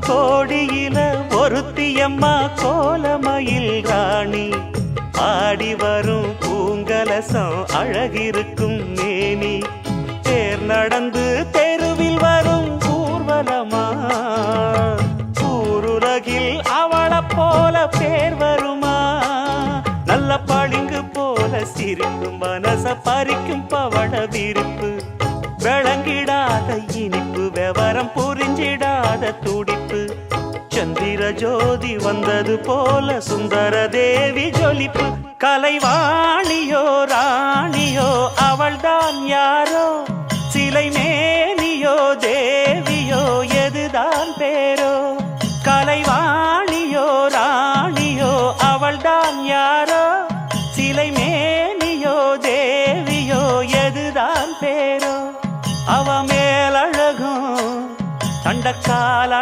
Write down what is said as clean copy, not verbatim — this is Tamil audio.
கோடியில ஒருத்தியம்மா கோலமயில் ராணி ஆடி வரும் பூங்கலசம் அழகிருக்கும் மேனி தேர் நடந்து தெருவில் வரும் ஊர்வலமா ஊருலகில் அவளை போல பேர் வருமா நல்ல பளிங்கு போல சிரிக்கும் மனச பறிக்கும் பவள விரிப்பு விளங்கிடாத இனிப்பு விவரம் புரிஞ்சிடாத துடிப்பு சந்திர ஜோதி வந்தது போல சுந்தர தேவி ஜொலிப்பு கலைவாணியோ ராணியோ அவள்தான் யாரோ சிலை மேனியோ தேவியோ எதுதான் பேரோ